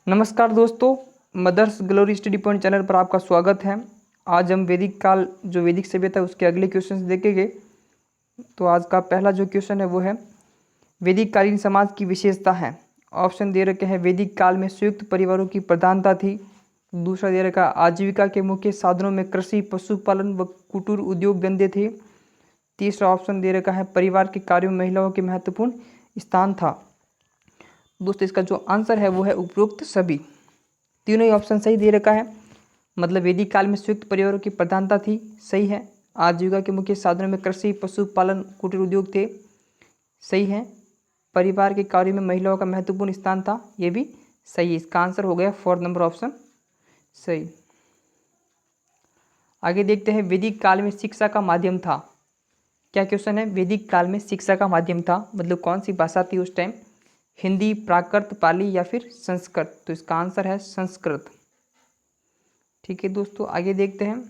नमस्कार दोस्तों, mother's glory study point channel पर आपका स्वागत है। आज हम वैदिक काल जो वैदिक सभ्यता है उसके अगले क्वेश्चन देखेंगे। तो आज का पहला जो क्वेश्चन है वो है वैदिक कालीन समाज की विशेषता है। ऑप्शन दे रखे हैं वैदिक काल में संयुक्त परिवारों की प्रधानता थी। दूसरा दे रखा आजीविका के मुख्य साधनों में कृषि, पशुपालन व कुटीर उद्योग धंधे थे। तीसरा ऑप्शन दे रखा है परिवार के कार्यों में महिलाओं के महत्वपूर्ण स्थान था। दोस्तों इसका जो आंसर है वो है उपरोक्त सभी। तीनों ही ऑप्शन सही दे रखा है। मतलब वैदिक काल में संयुक्त परिवारों की प्रधानता थी, सही है। आजीविका के मुख्य साधनों में कृषि, पशुपालन, कुटीर उद्योग थे, सही है। परिवार के कार्यों में महिलाओं का महत्वपूर्ण स्थान था, ये भी सही है। इसका आंसर हो गया 4 नंबर ऑप्शन सही। आगे देखते हैं वैदिक काल में शिक्षा का माध्यम था। क्या क्वेश्चन है? वैदिक काल में शिक्षा का माध्यम था मतलब कौन सी भाषा थी उस टाइम? हिंदी, प्राकृत, पाली या फिर संस्कृत? तो इसका आंसर है संस्कृत। ठीक है दोस्तों, आगे देखते हैं।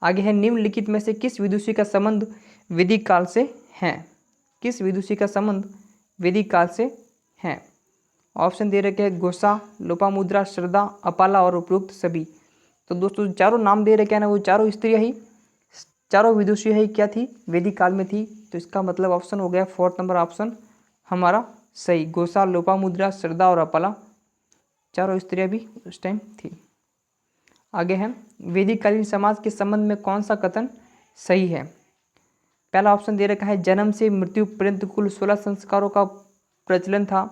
आगे है निम्नलिखित में से किस विदुषी का संबंध वैदिक काल से है? किस विदुषी का संबंध वैदिक काल से है? ऑप्शन दे रखे हैं घोषा, लोपामुद्रा, श्रद्धा, अपाला और उपरोक्त सभी। तो दोस्तों चारों नाम दे रखे हैं ना, वो चारों स्त्रियां ही, चारों विदुषी ही क्या थी? वैदिक काल में थी। तो इसका मतलब ऑप्शन हो गया 4 नंबर ऑप्शन हमारा सही। घोषा, लोपामुद्रा, श्रद्धा और अपाला चारों स्त्रियां भी उस टाइम थी। आगे है वैदिक कालीन समाज के संबंध में कौन सा कथन सही है? पहला ऑप्शन दे रखा है जन्म से मृत्यु पर्यंत कुल 16 संस्कारों का प्रचलन था।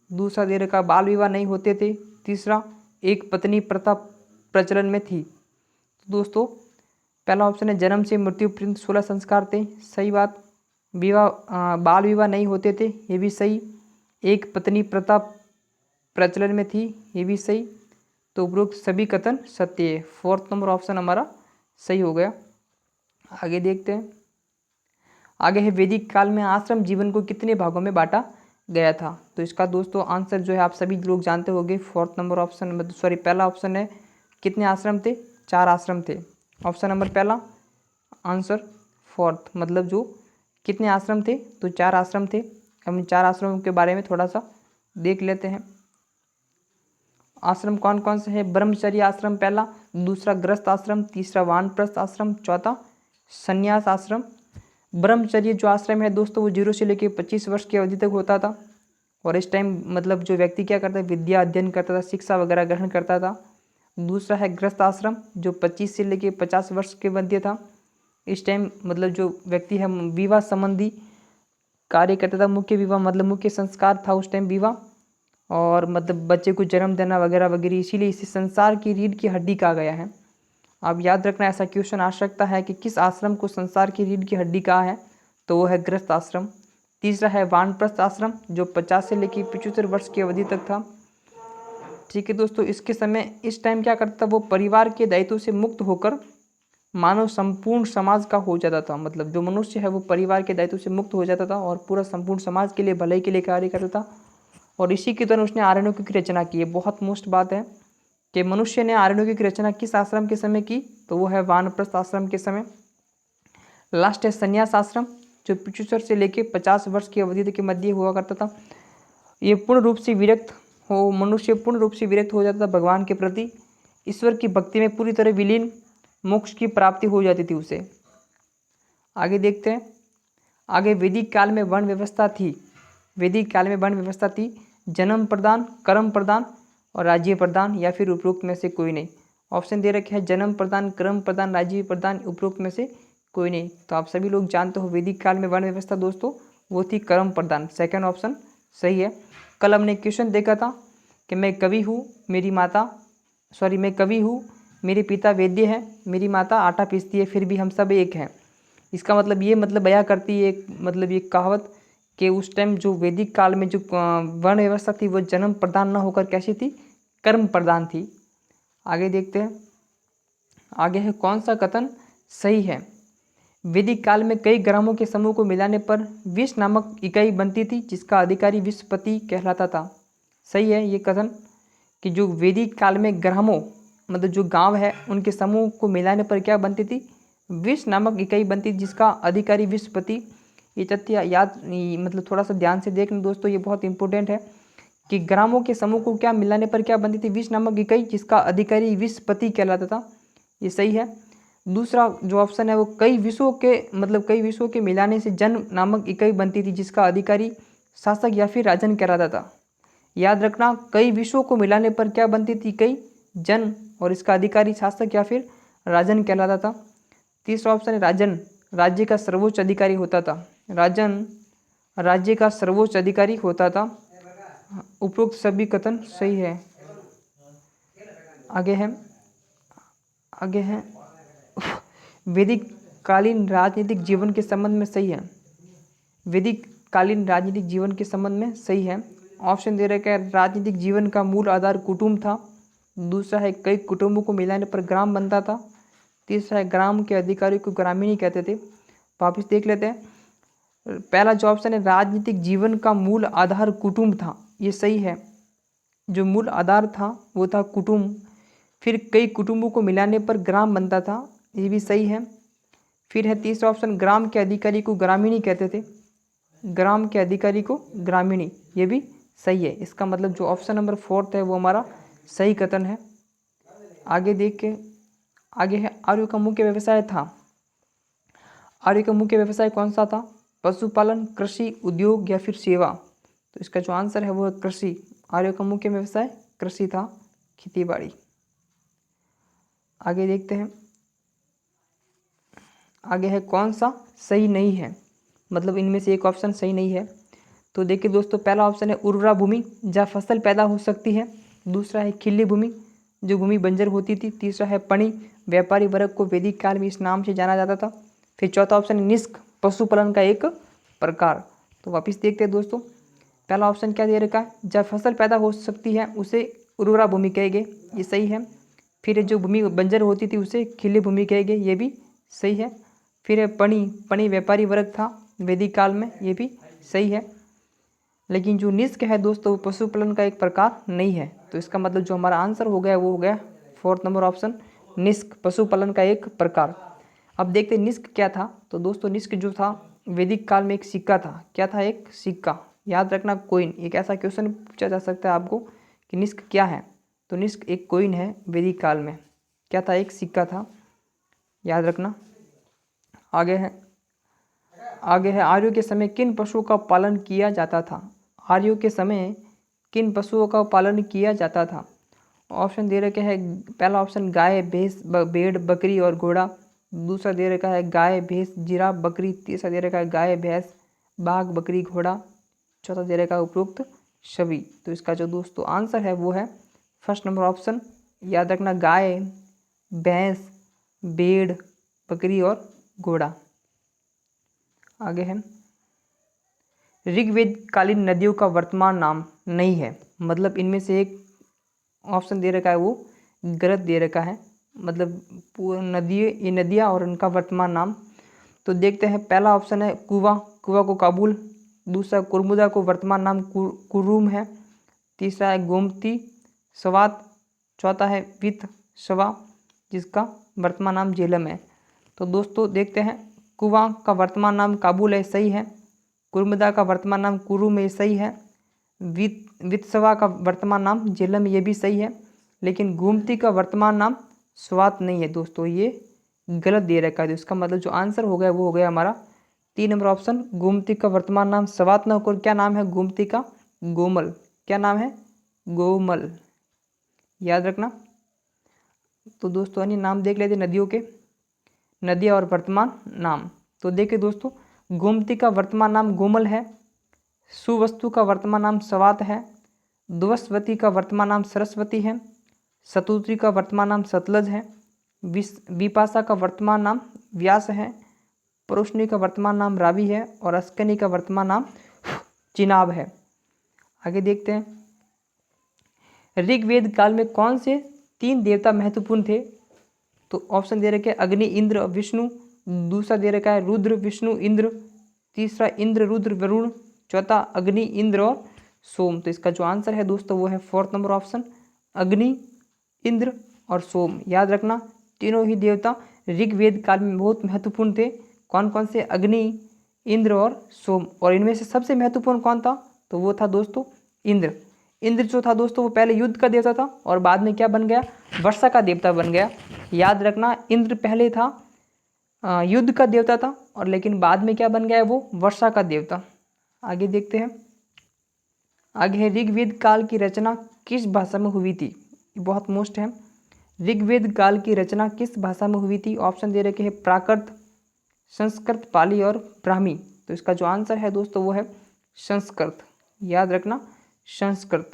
दूसरा दे रखा बाल विवाह नहीं होते थे। तीसरा एक पत्नी प्रथा प्रचलन में थी। तो दोस्तों पहला ऑप्शन है जन्म से मृत्यु पर्यंत 16 संस्कार थे, सही बात। बाल विवाह नहीं होते थे, ये भी सही। एक पत्नी प्रथा प्रचलन में थी, ये भी सही। तो उपरोक्त सभी कथन सत्य है। 4 नंबर ऑप्शन हमारा सही हो गया। आगे देखते हैं। आगे है वैदिक काल में आश्रम जीवन को कितने भागों में बांटा गया था? तो इसका दोस्तों आंसर जो है आप सभी लोग जानते होंगे। 4 नंबर ऑप्शन में सॉरी पहला ऑप्शन है कितने आश्रम थे? 4 आश्रम थे। ऑप्शन नंबर पहला आंसर 4 मतलब जो कितने आश्रम थे? तो 4 आश्रम थे। हम 4 आश्रमों के बारे में थोड़ा सा देख लेते हैं। आश्रम कौन कौन से हैं? ब्रह्मचर्य आश्रम पहला, दूसरा गृहस्थ आश्रम, तीसरा वानप्रस्थ आश्रम, चौथा संन्यास आश्रम। ब्रह्मचर्य जो आश्रम है दोस्तों वो 0 से लेकर 25 वर्ष की अवधि तक होता था। और इस टाइम मतलब जो व्यक्ति क्या करता है? विद्या अध्ययन करता था, शिक्षा वगैरह ग्रहण करता था। दूसरा है गृहस्थ आश्रम जो 25 से लेकर 50 वर्ष के मध्य था। इस टाइम मतलब जो व्यक्ति है विवाह संबंधी कार्य करता था। मुख्य विवाह मतलब मुख्य संस्कार था उस टाइम विवाह, और मतलब बच्चे को जन्म देना वगैरह वगैरह, इसीलिए इसे संसार की रीढ़ की हड्डी कहा गया है। अब याद रखना ऐसा क्वेश्चन आ सकता है कि किस आश्रम को संसार की रीढ़ की हड्डी कहा है? तो वो है गृहस्थ आश्रम। तीसरा है वानप्रस्थ आश्रम जो 50 से लेकर 75 वर्ष की अवधि तक था। ठीक है दोस्तों, इसके समय इस टाइम क्या करता था? वो परिवार के दायित्व से मुक्त होकर मानव संपूर्ण समाज का हो जाता था। मतलब जो मनुष्य है वो परिवार के दायित्व से मुक्त हो जाता था और पूरा संपूर्ण समाज के लिए, भलाई के लिए कार्य करता था। और इसी के दौरान उसने आरण्यकों की रचना की है। बहुत मोस्ट बात है कि मनुष्य ने आरण्यकों की रचना किस आश्रम के समय की? तो वो है वानप्रस्थ आश्रम के समय। लास्ट है संन्यास आश्रम जो 75 से लेकर 50 वर्ष की अवधि के मध्य हुआ करता था। ये पूर्ण रूप से विरक्त हो, मनुष्य पूर्ण रूप से विरक्त हो जाता था भगवान के प्रति, ईश्वर की भक्ति में पूरी तरह विलीन, मोक्ष की प्राप्ति हो जाती थी उसे। आगे देखते हैं। आगे वैदिक काल में वर्ण व्यवस्था थी। वैदिक काल में वर्ण व्यवस्था थी जन्म प्रदान, कर्म प्रदान और राज्य प्रदान, या फिर उपरोक्त में से कोई नहीं। ऑप्शन दे रखे हैं जन्म प्रदान, कर्म प्रदान, राज्य प्रदान, उपरोक्त में से कोई नहीं। तो आप सभी लोग जानते हो वैदिक काल में वर्ण व्यवस्था दोस्तों वो थी कर्म प्रदान। सेकंड ऑप्शन सही है। कल हमने क्वेश्चन देखा था कि मैं कवि हूँ, मैं कवि हूँ, मेरे पिता वैद्य हैं, मेरी माता आटा पीसती है, फिर भी हम सब एक हैं। इसका मतलब ये मतलब बयां करती है मतलब ये कहावत कि उस टाइम जो वैदिक काल में जो वर्ण व्यवस्था थी वो जन्म प्रदान न होकर कैसी थी? कर्म प्रदान थी। आगे देखते हैं। आगे है कौन सा कथन सही है? वैदिक काल में कई ग्रामों के समूह को मिलाने पर विश्व नामक इकाई बनती थी जिसका अधिकारी विश्वपति कहलाता था। सही है ये कथन कि जो वैदिक काल में ग्रामों मतलब जो गांव है उनके समूह को मिलाने पर क्या बनती थी? विश्व नामक इकाई बनती जिसका अधिकारी विश्वपति। ये तथ्य याद मतलब थोड़ा सा ध्यान से देखना दोस्तों, ये बहुत इंपॉर्टेंट है कि ग्रामों के समूह को क्या मिलाने पर क्या बनती थी, विष नामक इकाई, जिसका अधिकारी विषपति कहलाता था। ये सही है। दूसरा जो ऑप्शन है वो कई विषयों के मिलाने से जन नामक इकाई बनती थी, जिसका अधिकारी शासक या फिर राजन कहलाता था। याद रखना, कई विषयों को मिलाने पर क्या बनती थी इकाई, जन, और इसका अधिकारी शासक या फिर राजन कहलाता था। तीसरा ऑप्शन है राजन राज्य का सर्वोच्च अधिकारी होता था। राजन राज्य का सर्वोच्च अधिकारी होता था। उपरोक्त सभी कथन सही है। आगे है वैदिक कालीन राजनीतिक जीवन के संबंध में सही है। वैदिक कालीन राजनीतिक जीवन के संबंध में सही है। ऑप्शन दे रखा है राजनीतिक जीवन का मूल आधार कुटुंब था। दूसरा है कई कुटुंबों को मिलाने पर ग्राम बनता था। तीसरा है ग्राम के अधिकारी को ग्रामीणी कहते थे। वापिस देख लेते हैं। पहला जो ऑप्शन है राजनीतिक जीवन का मूल आधार कुटुंब था, ये सही है। जो मूल आधार था वो था कुटुंब। फिर कई कुटुंबों को मिलाने पर ग्राम बनता था, ये भी सही है। फिर है तीसरा ऑप्शन ग्राम के अधिकारी को ग्रामीणी कहते थे। ग्राम के अधिकारी को ग्रामीणी, ये भी सही है। इसका मतलब जो ऑप्शन नंबर 4 है वो हमारा सही कथन है। आगे है आर्यों का मुख्य व्यवसाय था। आर्यों का मुख्य व्यवसाय कौन सा था, पशुपालन, कृषि, उद्योग या फिर सेवा। तो इसका जो आंसर है वो है कृषि। आर्यों का मुख्य व्यवसाय कृषि था, खेतीबाड़ी। आगे देखते हैं। आगे है कौन सा सही नहीं है, मतलब इनमें से एक ऑप्शन सही नहीं है। तो देखिए दोस्तों, पहला ऑप्शन है उर्वरा भूमि जहाँ फसल पैदा हो सकती है। दूसरा है खिल्ली भूमि, जो भूमि बंजर होती थी। तीसरा है पणी, व्यापारी वर्ग को वैदिक काल में इस नाम से जाना जाता था। फिर चौथा ऑप्शन है निष्क, पशुपालन का एक प्रकार। तो वापिस देखते हैं दोस्तों, पहला ऑप्शन क्या दे रखा है, जब फसल पैदा हो सकती है उसे उर्वरा भूमि कहेंगे, ये सही है। फिर जो भूमि बंजर होती थी उसे खिल्ली भूमि कहेंगे, ये भी सही है। फिर है पणी, पणी व्यापारी वर्ग था वैदिक काल में, ये भी सही है। लेकिन जो निष्क है दोस्तों वो पशुपालन का एक प्रकार नहीं है। तो इसका मतलब जो हमारा आंसर हो गया वो हो गया 4th नंबर ऑप्शन निष्क, पशुपालन का एक प्रकार। अब देखते हैं निष्क क्या था। तो दोस्तों निष्क जो था वैदिक काल में एक सिक्का था। क्या था, एक सिक्का। याद रखना कोइन, एक ऐसा क्वेश्चन पूछा जा सकता है आपको कि निष्क क्या है। तो निष्क एक कोइन है वैदिक काल में। क्या था, एक सिक्का था, याद रखना। आगे है आर्यों के समय किन पशुओं का पालन किया जाता था। आर्यों के समय किन पशुओं का पालन किया जाता था। ऑप्शन दे रखे हैं, पहला ऑप्शन गाय, भैंस, भेड़, बकरी और घोड़ा। दूसरा दे रखा है गाय, भैंस, जिराफ, बकरी। तीसरा दे रखा है गाय, भैंस, बाघ, बकरी, घोड़ा। चौथा दे रखा है उपरोक्त सभी। तो इसका जो दोस्तों आंसर है वो है 1st नंबर ऑप्शन। याद रखना गाय, भैंस, भेड़, बकरी और घोड़ा। आगे है ऋग्वेद कालीन नदियों का वर्तमान नाम नहीं है, मतलब इनमें से एक ऑप्शन दे रखा है वो गलत दे रखा है, मतलब ये नदियाँ और उनका वर्तमान नाम। तो देखते हैं, पहला ऑप्शन है कुवा, कुवा को काबुल। दूसरा कुर्मुदा को वर्तमान नाम कुरुम है। तीसरा है गोमती स्वात। चौथा है वित सवा, जिसका वर्तमान नाम झेलम है। तो दोस्तों देखते हैं, कुवा का वर्तमान नाम काबुल है, सही है। कुर्मुदा का वर्तमान नाम कुरुम है, सही है। वित्सवा का वर्तमान नाम झेलम, ये भी सही है। लेकिन गोमती का वर्तमान नाम स्वात नहीं है दोस्तों, ये गलत दे रखा है। तो इसका मतलब जो आंसर हो गया वो हो गया हमारा 3 नंबर ऑप्शन। गोमती का वर्तमान नाम स्वात न होकर क्या नाम है गोमती का, गोमल। क्या नाम है, गोमल, याद रखना। तो दोस्तों अन्य नाम देख लेते नदियों के, नदियाँ और वर्तमान नाम। तो देखिए दोस्तों, गोमती का वर्तमान नाम गोमल है। सुवस्तु का वर्तमान नाम स्वात है। द्वस्वती का वर्तमान नाम सरस्वती है। सतुत्री का वर्तमान नाम सतलज है। विपाशा का वर्तमान नाम व्यास है। परोशनी का वर्तमान नाम रावी है। और अस्कनी का वर्तमान नाम चिनाब है। आगे देखते हैं, ऋग्वेद काल में कौन से 3 देवता महत्वपूर्ण थे। तो ऑप्शन दे रखे अग्नि, इंद्र, विष्णु। दूसरा दे रखा है रुद्र, विष्णु, इंद्र। तीसरा इंद्र, रुद्र, वरुण। चौथा अग्नि, इंद्र और सोम। तो इसका जो आंसर है दोस्तों वो है 4th नंबर ऑप्शन, अग्नि, इंद्र और सोम। याद रखना, तीनों ही देवता ऋग्वेद काल में बहुत महत्वपूर्ण थे। कौन कौन से, अग्नि, इंद्र और सोम। और इनमें से सबसे महत्वपूर्ण कौन था, तो वो था दोस्तों इंद्र। इंद्र जो था दोस्तों वो पहले युद्ध का देवता था और बाद में क्या बन गया, वर्षा का देवता बन गया। याद रखना, इंद्र पहले था युद्ध का देवता था और लेकिन बाद में क्या बन गया, वो वर्षा का देवता। आगे देखते हैं। आगे है ऋग्वेद काल की रचना किस भाषा में हुई थी, ये बहुत मोस्ट है। ऋग्वेद काल की रचना किस भाषा में हुई थी? ऑप्शन दे रखे हैं प्राकृत, संस्कृत, पाली और ब्राह्मी। तो इसका जो आंसर है दोस्तों वो है संस्कृत। याद रखना, संस्कृत।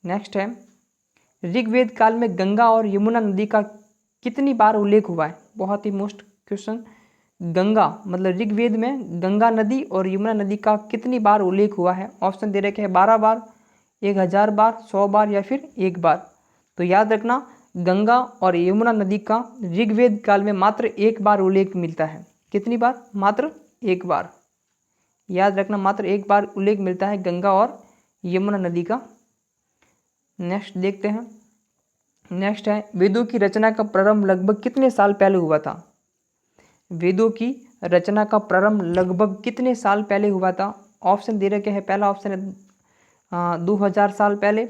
नेक्स्ट है, ऋग्वेद काल में गंगा और यमुना नदी का कितनी बार उल्लेख हुआ है? बहुत ही मोस्ट क्वेश्चन। गंगा मतलब ऋग्वेद में गंगा नदी और यमुना नदी का कितनी बार उल्लेख हुआ है? ऑप्शन दे रखे हैं 12 बार, 1000 बार, 100 बार या फिर 1 बार। तो याद रखना, गंगा और यमुना नदी का ऋग्वेद काल में मात्र 1 बार उल्लेख मिलता है। कितनी बार? मात्र 1 बार। याद रखना, मात्र 1 बार उल्लेख मिलता है गंगा और यमुना नदी का। नेक्स्ट देखते हैं। नेक्स्ट है, वेदों की रचना का प्रारंभ लगभग कितने साल पहले हुआ था? वेदों की रचना का प्रारंभ लगभग कितने साल पहले हुआ था? ऑप्शन दे रखे हैं, पहला ऑप्शन है 2000 साल पहले,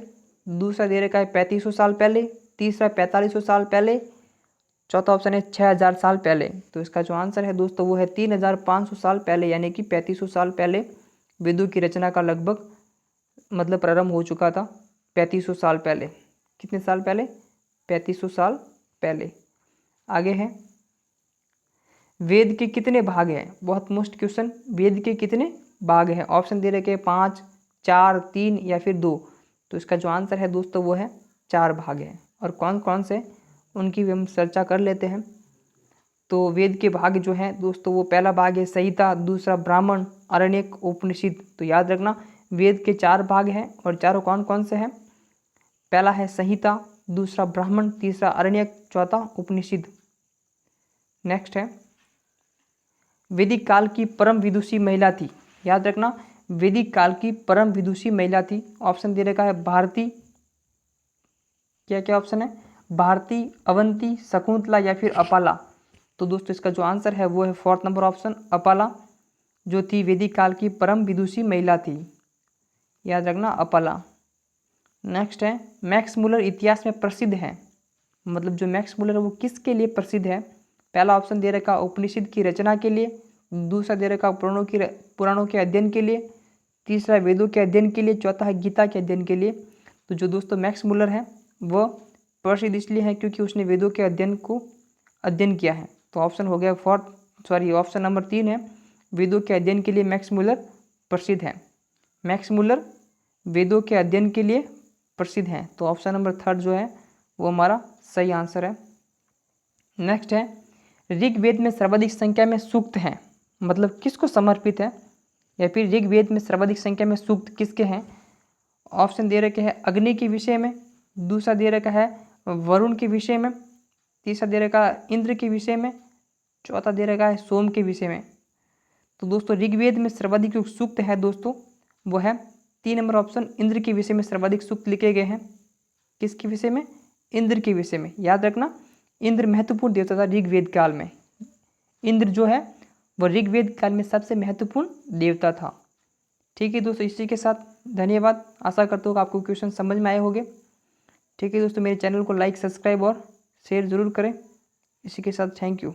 दूसरा दे रखा है 3500 साल पहले, तीसरा 4500 साल पहले, चौथा ऑप्शन है 6000 साल पहले। तो इसका जो आंसर है दोस्तों वो है 3500 साल पहले, यानी कि 3500 साल पहले वेदों की रचना का लगभग मतलब प्रारंभ हो चुका था। 3500 साल पहले। कितने साल पहले? 3500 साल पहले। आगे है, वेद के कितने भाग हैं? बहुत मोस्ट क्वेश्चन। वेद के कितने भाग हैं? ऑप्शन दे रखे 5, 4, 3 या फिर 2। तो इसका जो आंसर है दोस्तों वो है 4 भाग हैं। और कौन कौन से, उनकी भी हम चर्चा कर लेते हैं। तो वेद के भाग जो हैं दोस्तों वो पहला भाग है संहिता, दूसरा ब्राह्मण, आरण्यक, उपनिषद। तो याद रखना, वेद के 4 भाग हैं और चारों कौन कौन से हैं? पहला है संहिता, दूसरा ब्राह्मण, तीसरा आरण्यक, चौथा उपनिषद। नेक्स्ट है, वैदिक काल की परम विदुषी महिला थी। याद रखना, वैदिक काल की परम विदुषी महिला थी। ऑप्शन दे रखा है भारती, क्या क्या ऑप्शन है? भारती, अवंती, शकुंतला या फिर अपाला। तो दोस्तों इसका जो आंसर है वो है 4th नंबर ऑप्शन, अपाला, जो थी वैदिक काल की परम विदुषी महिला थी। याद रखना, अपाला। नेक्स्ट है, मैक्स मुलर इतिहास में प्रसिद्ध है, मतलब जो मैक्स मुलर है वो किसके लिए प्रसिद्ध है? पहला ऑप्शन दे रखा उपनिषद की रचना के लिए, दूसरा दे रखा पुराणों के अध्ययन के लिए, तीसरा वेदों के अध्ययन के लिए, चौथा है गीता के अध्ययन के लिए। तो जो दोस्तों मैक्स मुलर है वो प्रसिद्ध इसलिए है क्योंकि उसने वेदों के अध्ययन किया है। तो ऑप्शन हो गया ऑप्शन नंबर 3 है, वेदों के अध्ययन के लिए मैक्स मुलर प्रसिद्ध है। मैक्स मुलर वेदों के अध्ययन के लिए प्रसिद्ध हैं। तो ऑप्शन नंबर 3 जो है वो हमारा सही आंसर है। नेक्स्ट है, ऋग्वेद में सर्वाधिक संख्या में सूक्त हैं, मतलब किसको समर्पित है? या फिर ऋग्वेद में सर्वाधिक संख्या में सूक्त किसके हैं? ऑप्शन दे रखे हैं अग्नि के विषय में, दूसरा दे रखा है वरुण के विषय में, तीसरा दे रखा है इंद्र के विषय में, चौथा दे रखा है सोम के विषय में। तो दोस्तों ऋग्वेद में सर्वाधिक जो सूक्त है दोस्तों वो है 3 नंबर ऑप्शन, इंद्र के विषय में सर्वाधिक सूक्त लिखे गए हैं। किसके विषय में? इंद्र के विषय में। याद रखना, इंद्र महत्वपूर्ण देवता था ऋग्वेद काल में। इंद्र जो है वो ऋग्वेद काल में सबसे महत्वपूर्ण देवता था। ठीक है दोस्तों, इसी के साथ धन्यवाद। आशा करता हूँ कि आपको क्वेश्चन समझ में आए होंगे। ठीक है दोस्तों, मेरे चैनल को लाइक, सब्सक्राइब और शेयर ज़रूर करें। इसी के साथ थैंक यू।